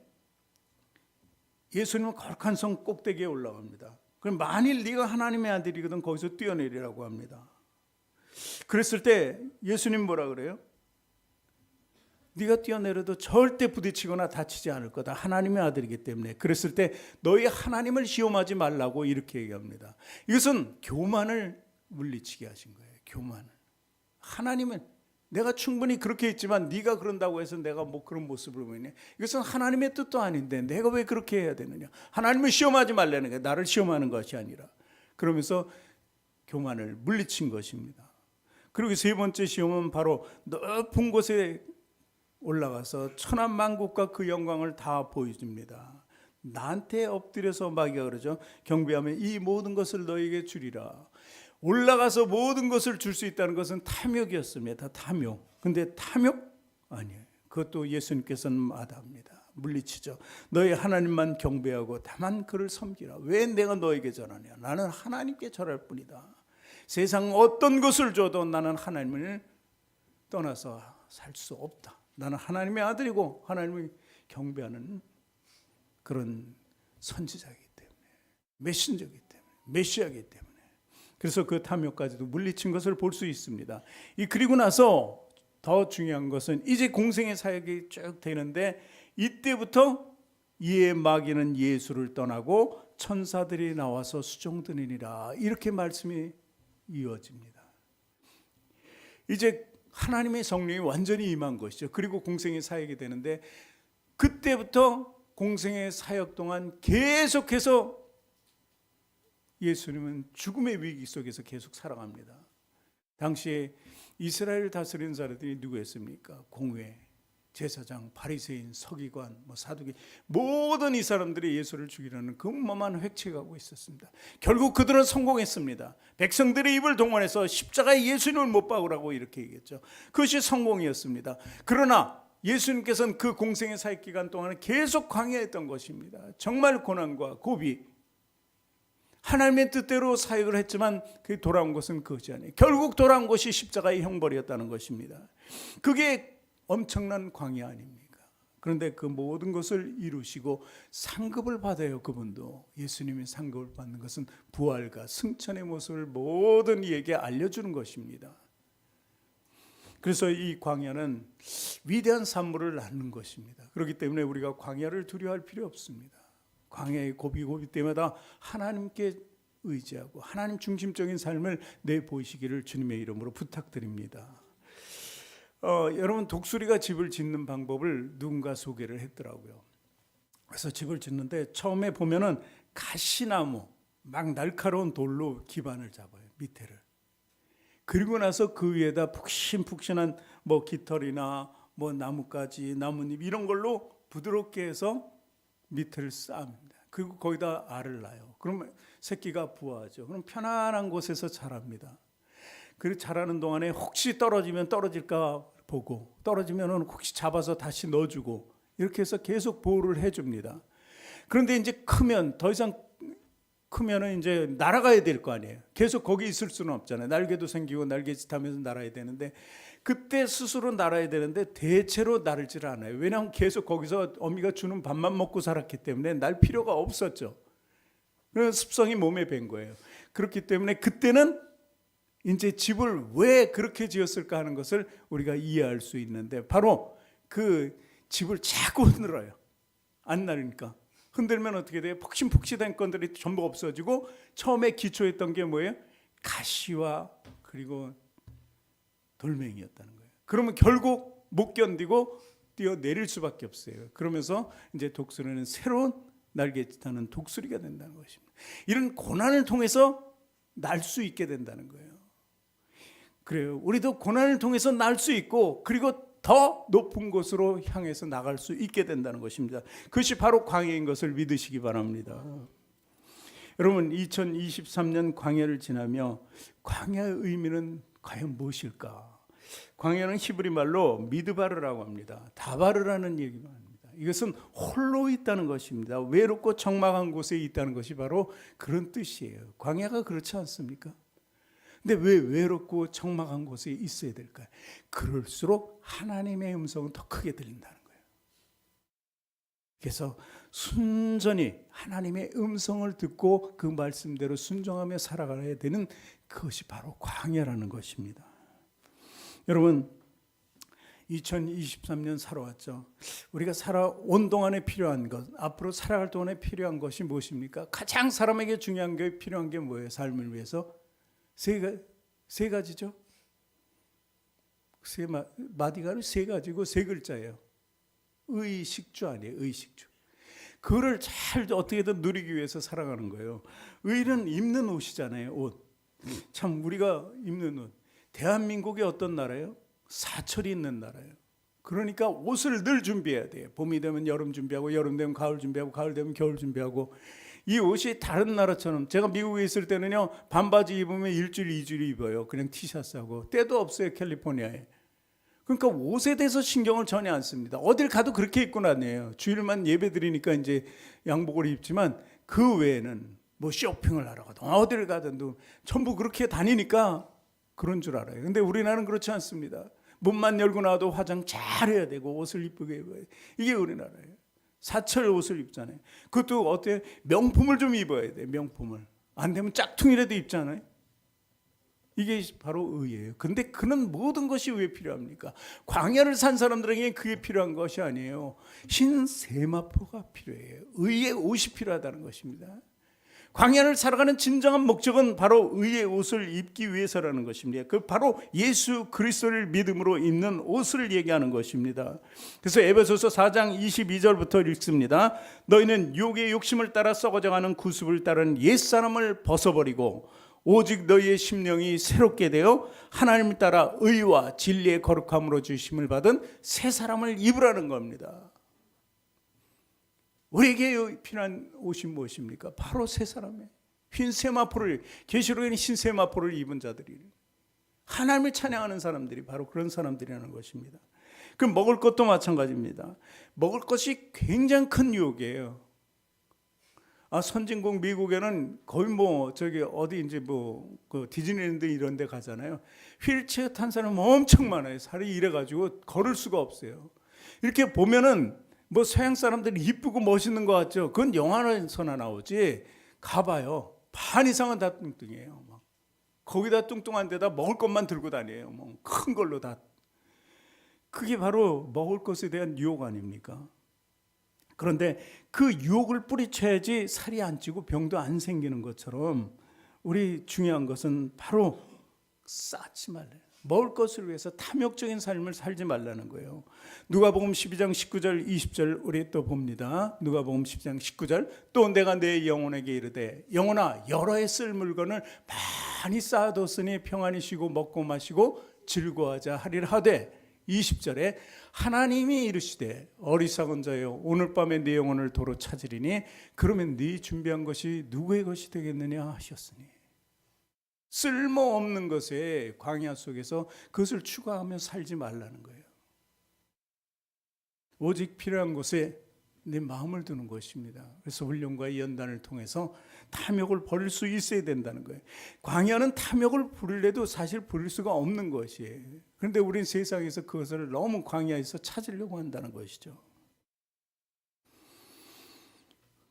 예수님은 거룩한 성 꼭대기에 올라갑니다. 그럼 만일 네가 하나님의 아들이거든 거기서 뛰어내리라고 합니다. 그랬을 때 예수님 뭐라 그래요? 네가 뛰어내려도 절대 부딪히거나 다치지 않을 거다. 하나님의 아들이기 때문에. 그랬을 때 너희 하나님을 시험하지 말라고 이렇게 얘기합니다. 이것은 교만을 물리치게 하신 거예요. 교만을. 하나님은 내가 충분히 그렇게 했지만 네가 그런다고 해서 내가 뭐 그런 모습을 보이냐. 이것은 하나님의 뜻도 아닌데 내가 왜 그렇게 해야 되느냐. 하나님을 시험하지 말라는 거예요. 나를 시험하는 것이 아니라. 그러면서 교만을 물리친 것입니다. 그리고 세 번째 시험은 바로 높은 곳에 올라가서 천하만국과 그 영광을 다 보여줍니다. 나한테 엎드려서 마귀가 그러죠. 경배하며 이 모든 것을 너에게 주리라. 올라가서 모든 것을 줄 수 있다는 것은 탐욕이었습니다. 탐욕. 근데 탐욕? 아니에요. 그것도 예수님께서는 마다합니다. 물리치죠. 너희 하나님만 경배하고 다만 그를 섬기라. 왜 내가 너에게 절하냐? 나는 하나님께 절할 뿐이다. 세상 어떤 것을 줘도 나는 하나님을 떠나서 살 수 없다. 나는 하나님의 아들이고 하나님을 경배하는 그런 선지자이기 때문에, 메신저이기 때문에, 메시아이기 때문에. 그래서 그 탐욕까지도 물리친 것을 볼 수 있습니다. 그리고 나서 더 중요한 것은 이제 공생의 사역이 쭉 되는데, 이때부터 이에 마귀는 예수를 떠나고 천사들이 나와서 수종드리니라. 이렇게 말씀이 이어집니다. 이제 하나님의 성령이 완전히 임한 것이죠. 그리고 공생의 사역이 되는데, 그때부터 공생의 사역 동안 계속해서 예수님은 죽음의 위기 속에서 계속 살아갑니다. 당시에 이스라엘을 다스리는 사람들이 누구였습니까? 공회, 제사장, 바리새인, 서기관, 사두개, 모든 이 사람들이 예수를 죽이려는 근엄한 획책하고 있었습니다. 결국 그들은 성공했습니다. 백성들의 입을 동원해서 십자가에 예수님을 못 박으라고 이렇게 얘기했죠. 그것이 성공이었습니다. 그러나 예수님께서는 그 공생의 사역 기간 동안에 계속 광야했던 것입니다. 정말 고난과 고비, 하나님의 뜻대로 사역을 했지만 그 돌아온 것은 그것이 아니에요. 결국 돌아온 것이 십자가의 형벌이었다는 것입니다. 그게 엄청난 광야 아닙니까? 그런데 그 모든 것을 이루시고 상급을 받아요. 그분도 예수님이 상급을 받는 것은 부활과 승천의 모습을 모든 이에게 알려주는 것입니다. 그래서 이 광야는 위대한 산물을 낳는 것입니다. 그렇기 때문에 우리가 광야를 두려워할 필요 없습니다. 광야의 고비 때마다 하나님께 의지하고 하나님 중심적인 삶을 내보이시기를 주님의 이름으로 부탁드립니다. 여러분, 독수리가 집을 짓는 방법을 누군가 소개를 했더라고요. 그래서 집을 짓는데 처음에 보면은 가시나무, 막 날카로운 돌로 기반을 잡아요. 밑에를. 그리고 나서 그 위에다 푹신푹신한 깃털이나 나뭇가지, 나뭇잎 이런 걸로 부드럽게 해서 밑을 쌓습니다. 그리고 거기다 알을 낳아요. 그러면 새끼가 부화하죠. 그럼 편안한 곳에서 자랍니다. 그리고 자라는 동안에 혹시 떨어지면 떨어질까 보고, 떨어지면 혹시 잡아서 다시 넣어주고, 이렇게 해서 계속 보호를 해줍니다. 그런데 이제 크면 더 이상 크면은 이제 날아가야 될 거 아니에요. 계속 거기 있을 수는 없잖아요. 날개도 생기고 날개짓 하면서 날아야 되는데 그때 스스로 날아야 되는데 대체로 날질 않아요. 왜냐하면 계속 거기서 어미가 주는 밥만 먹고 살았기 때문에 날 필요가 없었죠. 그런 습성이 몸에 밴 거예요. 그렇기 때문에 그때는 이제 집을 왜 그렇게 지었을까 하는 것을 우리가 이해할 수 있는데 바로 그 집을 자꾸 흔들어요. 안 나르니까. 흔들면 어떻게 돼요? 폭신폭신한 건들이 전부 없어지고 처음에 기초했던 게 뭐예요? 가시와 그리고 돌멩이였다는 거예요. 그러면 결국 못 견디고 뛰어내릴 수밖에 없어요. 그러면서 이제 독수리는 새로운 날개짓하는 독수리가 된다는 것입니다. 이런 고난을 통해서 날 수 있게 된다는 거예요. 그래요. 우리도 고난을 통해서 날 수 있고 그리고 더 높은 곳으로 향해서 나갈 수 있게 된다는 것입니다. 그것이 바로 광야인 것을 믿으시기 바랍니다. 여러분 2023년 광야를 지나며 광야의 의미는 과연 무엇일까? 광야는 히브리 말로 미드바르라고 합니다. 다바르라는 얘기가 합니다. 이것은 홀로 있다는 것입니다. 외롭고 적막한 곳에 있다는 것이 바로 그런 뜻이에요. 광야가 그렇지 않습니까? 근데 왜 외롭고 적막한 곳에 있어야 될까요? 그럴수록 하나님의 음성은 더 크게 들린다는 거예요. 그래서 순전히 하나님의 음성을 듣고 그 말씀대로 순종하며 살아가야 되는 그것이 바로 광야라는 것입니다. 여러분 2023년 살아왔죠. 우리가 살아온 동안에 필요한 것, 앞으로 살아갈 동안에 필요한 것이 무엇입니까? 가장 사람에게 중요한 게 필요한 게 뭐예요? 삶을 위해서 세 가지죠. 마디가는 세 가지고 세 글자예요. 의식주 아니에요. 의식주. 그거를 잘 어떻게든 누리기 위해서 살아가는 거예요. 의는 입는 옷이잖아요. 옷. 참 우리가 입는 옷. 대한민국이 어떤 나라예요? 사철이 있는 나라예요. 그러니까 옷을 늘 준비해야 돼요. 봄이 되면 여름 준비하고 여름 되면 가을 준비하고 가을 되면 겨울 준비하고 이 옷이 다른 나라처럼 제가 미국에 있을 때는요 반바지 입으면 일주일 이주일 입어요. 그냥 티셔츠하고 때도 없어요 캘리포니아에. 그러니까 옷에 대해서 신경을 전혀 안 씁니다. 어딜 가도 그렇게 입고 다녀요. 주일만 예배 드리니까 이제 양복을 입지만 그 외에는 뭐 쇼핑을 하러 가든 어딜 가든 전부 그렇게 다니니까 그런 줄 알아요. 근데 우리나라는 그렇지 않습니다. 문만 열고 나와도 화장 잘해야 되고 옷을 이쁘게 입어야 돼요. 이게 우리나라예요. 사철 옷을 입잖아요. 그것도 어때요? 명품을 좀 입어야 돼요. 명품을. 안 되면 짝퉁이라도 입잖아요. 이게 바로 의예요. 근데 그는 모든 것이 왜 필요합니까? 광야를 산 사람들에게 그게 필요한 것이 아니에요. 흰 세마포가 필요해요. 의의 옷이 필요하다는 것입니다. 광야를 살아가는 진정한 목적은 바로 의의 옷을 입기 위해서라는 것입니다. 그 바로 예수 그리스도를 믿음으로 입는 옷을 얘기하는 것입니다. 그래서 에베소서 4장 22절부터 읽습니다. 너희는 육의 욕심을 따라 썩어져가는 구습을 따른 옛사람을 벗어버리고 오직 너희의 심령이 새롭게 되어 하나님을 따라 의와 진리의 거룩함으로 주심을 받은 새 사람을 입으라는 겁니다. 우리에게 필요한 옷이 무엇입니까? 바로 새 사람이에요. 흰 세마포를, 계시록에는 흰 세마포를 입은 자들이 하나님을 찬양하는 사람들이 바로 그런 사람들이라는 것입니다. 그럼 먹을 것도 마찬가지입니다. 먹을 것이 굉장히 큰 유혹이에요. 선진국 미국에는 거의 어디 이제 그 디즈니랜드 이런 데 가잖아요. 휠체어 탄 사람 엄청 많아요. 살이 이래가지고 걸을 수가 없어요. 이렇게 보면은 서양 사람들이 이쁘고 멋있는 것 같죠. 그건 영화에서나 나오지. 가봐요. 반 이상은 다 뚱뚱해요. 거기다 뚱뚱한 데다 먹을 것만 들고 다녀요. 큰 걸로 다. 그게 바로 먹을 것에 대한 유혹 아닙니까? 그런데 그 유혹을 뿌리쳐야지 살이 안 찌고 병도 안 생기는 것처럼 우리 중요한 것은 바로 쌓지 말래요. 먹을 것을 위해서 탐욕적인 삶을 살지 말라는 거예요. 누가복음 12장 19절 20절 우리 또 봅니다. 누가복음 12장 19절 또 내가 내 영혼에게 이르되 영혼아 여러 해 쓸 물건을 많이 쌓아뒀으니 평안히 쉬고 먹고 마시고 즐거워하자 하리라 하되 20절에 하나님이 이르시되 어리석은 자여 오늘 밤에 네 영혼을 도로 찾으리니 그러면 네 준비한 것이 누구의 것이 되겠느냐 하셨으니 쓸모없는 것에 광야 속에서 그것을 추구하며 살지 말라는 거예요. 오직 필요한 곳에 내 마음을 두는 것입니다. 그래서 훈련과 연단을 통해서 탐욕을 버릴 수 있어야 된다는 거예요. 광야는 탐욕을 부리려도 사실 부릴 수가 없는 것이에요. 그런데 우리는 세상에서 그것을 너무 광야에서 찾으려고 한다는 것이죠.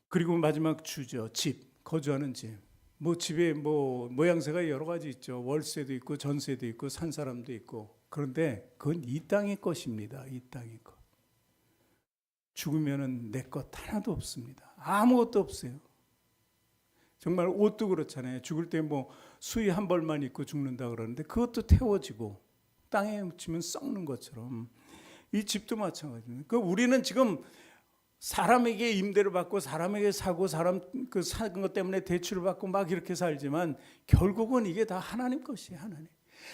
그리고 마지막 주죠. 집, 거주하는 집. 집에 모양새가 여러 가지 있죠. 월세도 있고 전세도 있고 산 사람도 있고. 그런데 그건 이 땅의 것입니다. 이 땅의 것. 죽으면은 내 것 하나도 없습니다. 아무것도 없어요. 정말 옷도 그렇잖아요. 죽을 때 수의 한 벌만 입고 죽는다 그러는데 그것도 태워지고 땅에 묻히면 썩는 것처럼 이 집도 마찬가지입니다. 그 우리는 지금 사람에게 임대를 받고 사람에게 사고 사람 그 산 것 때문에 대출을 받고 막 이렇게 살지만 결국은 이게 다 하나님 것이에요.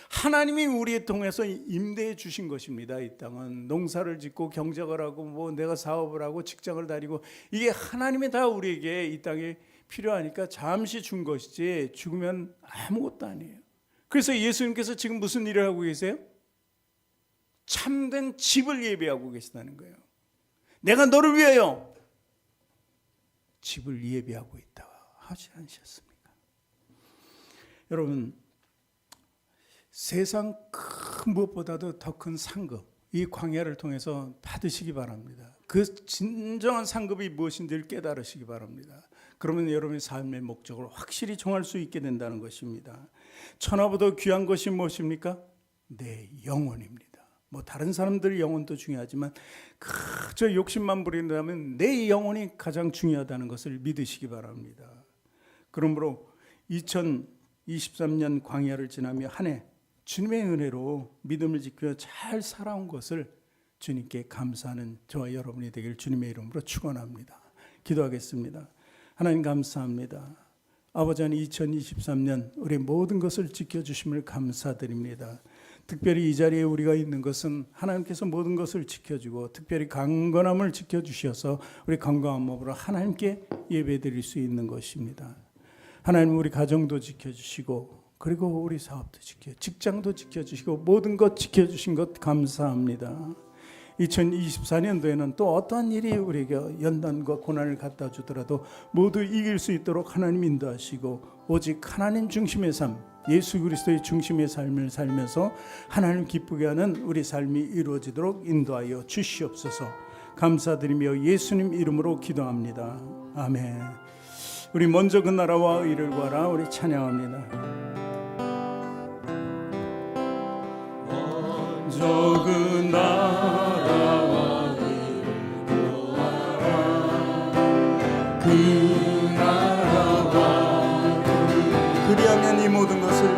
하나님이 우리에 통해서 임대해 주신 것입니다. 이 땅은 농사를 짓고 경작을 하고 내가 사업을 하고 직장을 다니고 이게 하나님이 다 우리에게 이 땅에 필요하니까 잠시 준 것이지 죽으면 아무것도 아니에요. 그래서 예수님께서 지금 무슨 일을 하고 계세요? 참된 집을 예비하고 계시다는 거예요. 내가 너를 위하여 집을 예비하고 있다 하지 않으셨습니까? 여러분, 세상 큰 무엇보다도 더 큰 상급, 이 광야를 통해서 받으시기 바랍니다. 그 진정한 상급이 무엇인지를 깨달으시기 바랍니다. 그러면 여러분의 삶의 목적을 확실히 정할 수 있게 된다는 것입니다. 천하보다 귀한 것이 무엇입니까? 내 영혼입니다. 다른 사람들 영혼도 중요하지만 저 욕심만 부린다면 내 영혼이 가장 중요하다는 것을 믿으시기 바랍니다. 그러므로 2023년 광야를 지나며 한 해 주님의 은혜로 믿음을 지켜 잘 살아온 것을 주님께 감사하는 저와 여러분이 되길 주님의 이름으로 축원합니다. 기도하겠습니다. 하나님 감사합니다. 아버지 하나님, 2023년 우리 모든 것을 지켜주심을 감사드립니다. 특별히 이 자리에 우리가 있는 것은 하나님께서 모든 것을 지켜주고 특별히 강건함을 지켜주셔서 우리 건강한 몸으로 하나님께 예배드릴 수 있는 것입니다. 하나님, 우리 가정도 지켜주시고 그리고 우리 사업도 직장도 지켜주시고 모든 것 지켜주신 것 감사합니다. 2024년도에는 또 어떠한 일이 우리에게 연단과 고난을 갖다 주더라도 모두 이길 수 있도록 하나님 인도하시고 오직 하나님 중심의 삶, 예수 그리스도의 중심의 삶을 살면서 하나님 기쁘게 하는 우리 삶이 이루어지도록 인도하여 주시옵소서. 감사드리며 예수님 이름으로 기도합니다. 아멘. 우리 먼저 그 나라와 의를 구하라. 우리 찬양합니다. 먼저 그 나라와 의를 구하라. 그 나라와 그리하면 이 모든 것을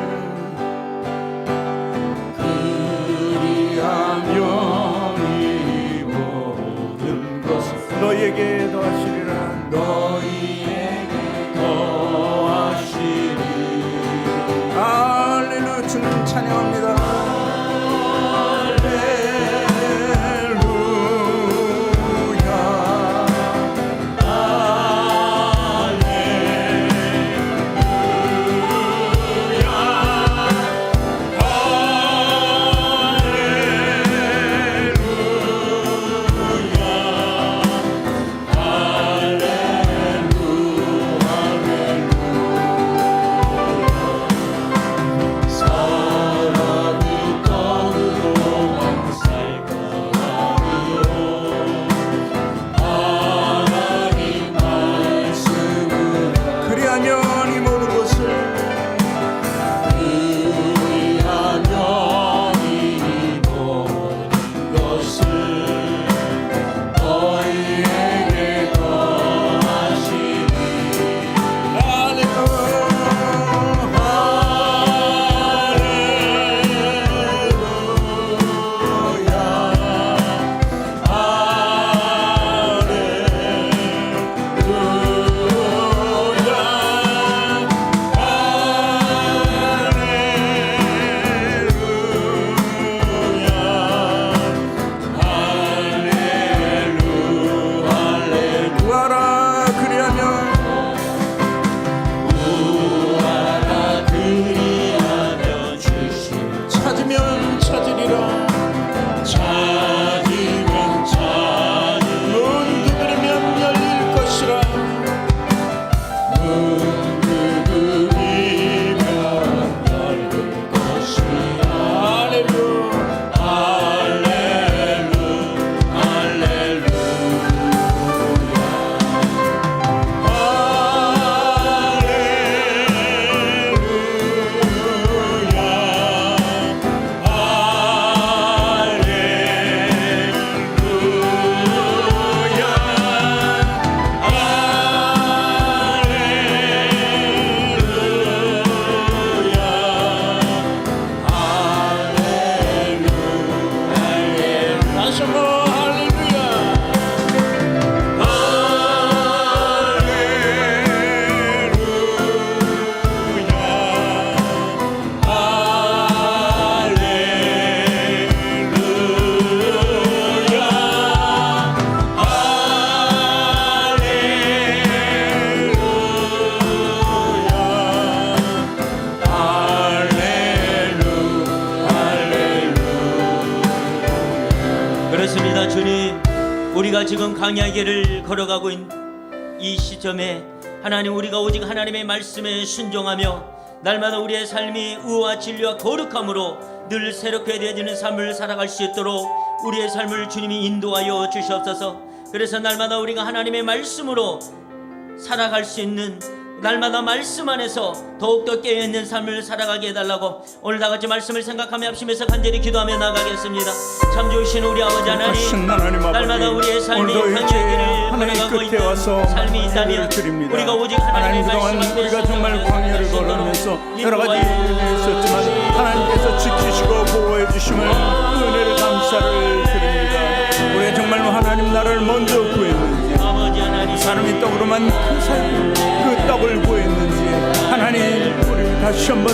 너희에게 더하시리라. 너희에게 더하시리라. 할렐루야. 주님 찬양합니다. 할렐루야. 우리가 지금 광야의 길을 걸어가고 있는 이 시점에 하나님, 우리가 오직 하나님의 말씀에 순종하며 날마다 우리의 삶이 의와 진리와 거룩함으로 늘 새롭게 되어지는 삶을 살아갈 수 있도록 우리의 삶을 주님이 인도하여 주시옵소서. 그래서 날마다 우리가 하나님의 말씀으로 살아갈 수 있는, 날마다 말씀 안에서 더욱더 깨어있는 삶을 살아가게 해달라고 오늘 다같이 말씀을 생각하며 합심해서 간절히 기도하며 나가겠습니다. 참 좋으신 우리 아버지 하나님, 날마다 우리의 삶이 광야의 길을 걸어가고 있는 삶이 있다면 우리가 오직 하나님의 그동안 말씀 우리가 앞에 정말 순종하며 광야를 살아갈 수 걸으면서 있도록 여러 가지 일이 있었지만 하나님께서 지키시고 보호해 주심을 그 은혜를 감사를 드립니다. 우리가 정말로 하나님 나라를 먼저 구했는지, 아버지 하나님, 사람이 떡으로만 그 떡을 구했는지 하나님, 우리를 다시 한번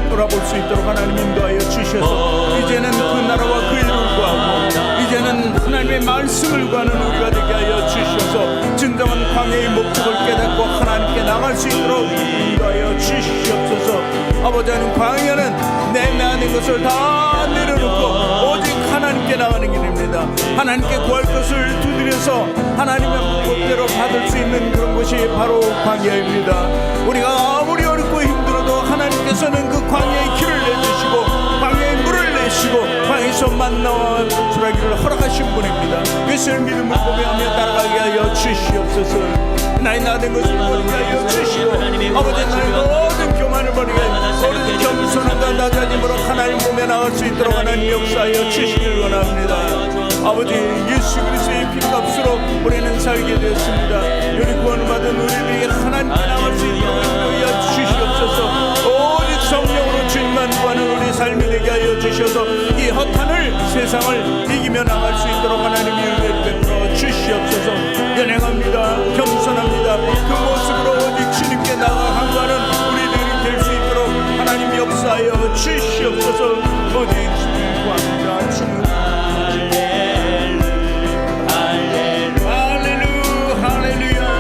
돌아볼 수 있도록 하나님 인도하여 주셔서 이제는 그 나라와 그 일을 구하고 이제는 하나님의 말씀을 구하는 우리가 되게 하여 주셔서 진정한 광야의 목적을 깨닫고 하나님께 나갈 수 있도록 인도하여 주시옵소서. 아버지 하나님, 광야는 내 안의 것을 다 내려놓고 오직 하나님께 나가는 길입니다. 하나님께 구할 것을 두드려서 하나님의 뜻대로 받을 수 있는 그런 것이 바로 광야입니다. 우리가 아무리 어렵고 힘들어도 하나님께서는 그 광야의 길을 내주시고 광야의 물을 내시고 광야에서 만나와 주라기를 허락하신 분입니다. 그것을 믿음을 고백하며 따라가게 하여 주시옵소서. 나의 나된 것을 버리게 하여 주시고 아버지, 나의 모든 교만을 버리게 모든 겸손함과 낮아짐으로 하나님 몸에 나갈 수 있도록 하나님 역사하여 주시길 원합니다. 아버지, 예수 그리스도의 피값으로 우리는 살게 되었습니다. 여기 구원을 받은 우리들에게 하나님께 나갈 수 있도록 인도하여 주시옵소서. 오직 성령으로 주님만 구하는 우리 삶이 되게 하여 주셔서 이 허탄을, 세상을 이기며 나갈 수 있도록 하나님의 은혜를 베풀어 주시옵소서. 연행합니다. 겸손합니다. 그 모습으로 오직 주님께 나아가는 우리들이 될 수 있도록 하나님 역사하여 주시옵소서. 오직 주님 구합니다. 주님. 할렐루야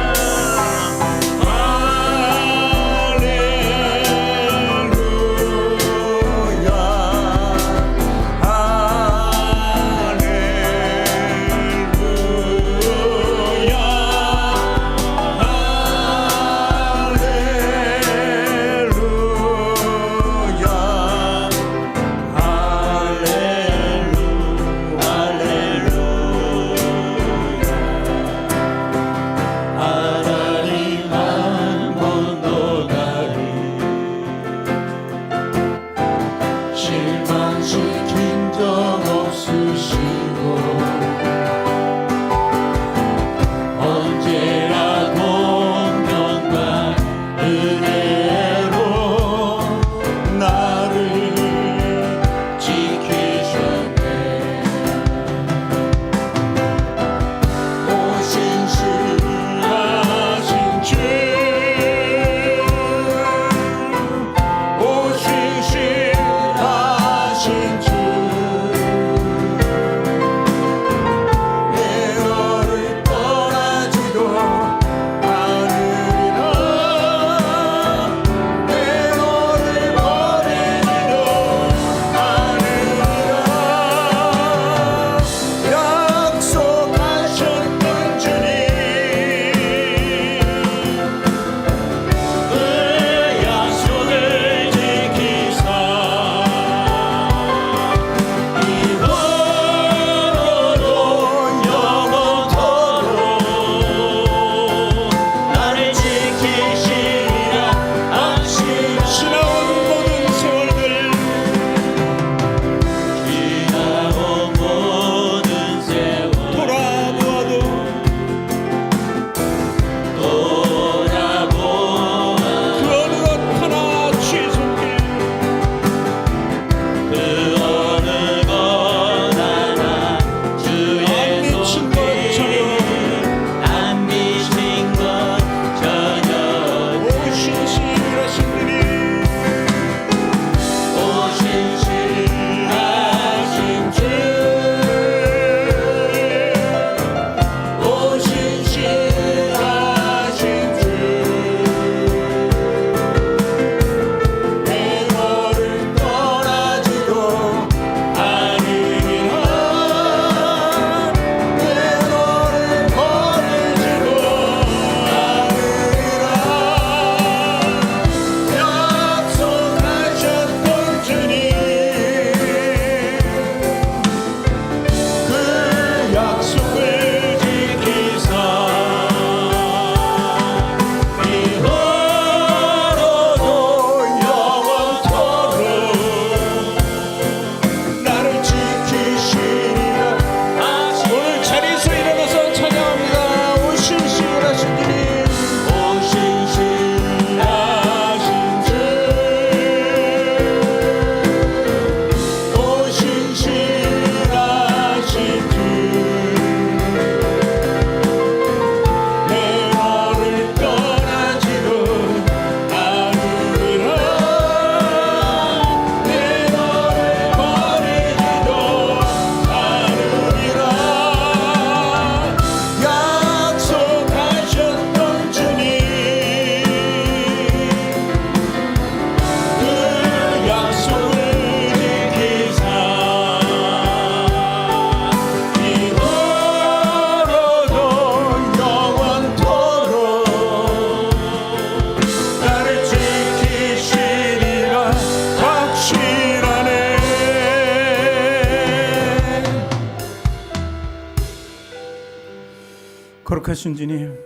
거룩하신 주님,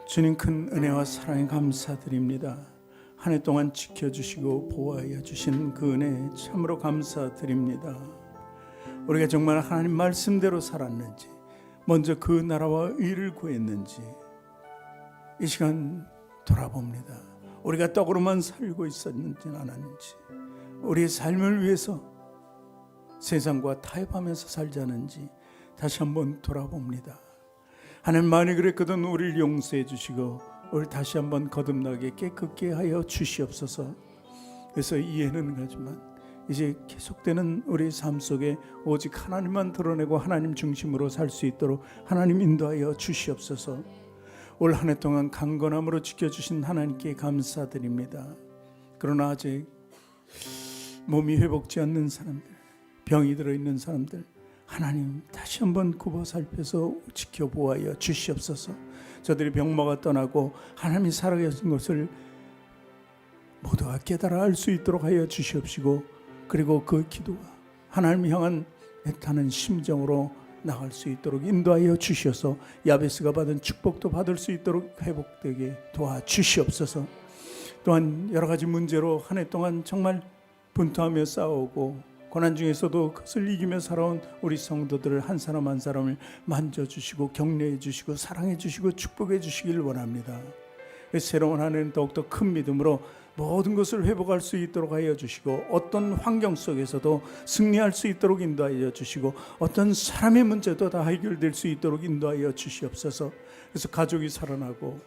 주님 큰 은혜와 사랑에 감사드립니다. 한 해 동안 지켜주시고 보호하여 주신 그 은혜 참으로 감사드립니다. 우리가 정말 하나님 말씀대로 살았는지, 먼저 그 나라와 의를 구했는지 이 시간 돌아봅니다. 우리가 떡으로만 살고 있었는지 않았는지, 우리의 삶을 위해서 세상과 타협하면서 살자는지 다시 한번 돌아봅니다. 하나님 많이 그랬거든 우리를 용서해 주시고 우리 다시 한번 거듭나게 깨끗게 하여 주시옵소서. 그래서 이해는 가지만 이제 계속되는 우리 삶 속에 오직 하나님만 드러내고 하나님 중심으로 살 수 있도록 하나님 인도하여 주시옵소서. 올 한 해 동안 강건함으로 지켜주신 하나님께 감사드립니다. 그러나 아직 몸이 회복지 않는 사람들, 병이 들어있는 사람들 하나님 다시 한번 굽어 살펴서 지켜보아여 주시옵소서. 저들이 병마가 떠나고 하나님이 살아계신 것을 모두가 깨달아 알 수 있도록 하여 주시옵시고, 그리고 그 기도가 하나님 향한 애타는 심정으로 나갈 수 있도록 인도하여 주셔서 야베스가 받은 축복도 받을 수 있도록 회복되게 도와주시옵소서. 또한 여러 가지 문제로 한 해 동안 정말 분투하며 싸우고 고난 중에서도 그것을 이기며 살아온 우리 성도들을 한 사람 한 사람을 만져주시고 격려해 주시고 사랑해 주시고 축복해 주시길 원합니다. 새로운 한 해는 더욱더 큰 믿음으로 모든 것을 회복할 수 있도록 하여 주시고, 어떤 환경 속에서도 승리할 수 있도록 인도하여 주시고, 어떤 사람의 문제도 다 해결될 수 있도록 인도하여 주시옵소서. 그래서 가족이 살아나고,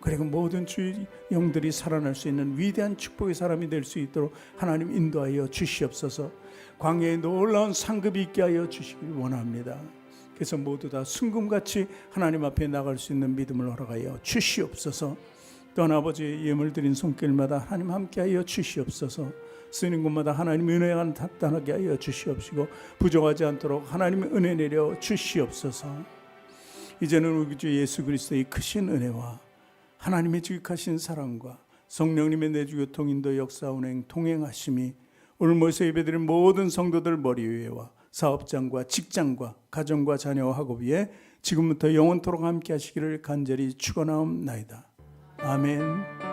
그리고 모든 주의 영들이 살아날 수 있는 위대한 축복의 사람이 될 수 있도록 하나님 인도하여 주시옵소서. 광야에 놀라운 상급이 있게 하여 주시길 원합니다. 그래서 모두 다 순금같이 하나님 앞에 나갈 수 있는 믿음을 허락하여 주시옵소서. 또한 아버지의 예물 드린 손길마다 하나님 함께하여 주시옵소서. 쓰는 곳마다 하나님 은혜가 나타나게 하여 주시옵시고, 부족하지 않도록 하나님 은혜 내려 주시옵소서. 이제는 우리 주 예수 그리스도의 크신 은혜와 하나님의 지극하신 사랑과 성령님의 내주교통 인도 역사 운행 통행하심이 오늘 모여서 예배드린 모든 성도들 머리 위에와 사업장과 직장과 가정과 자녀와 학업 위에 지금부터 영원토록 함께 하시기를 간절히 축원하옵나이다. 아멘.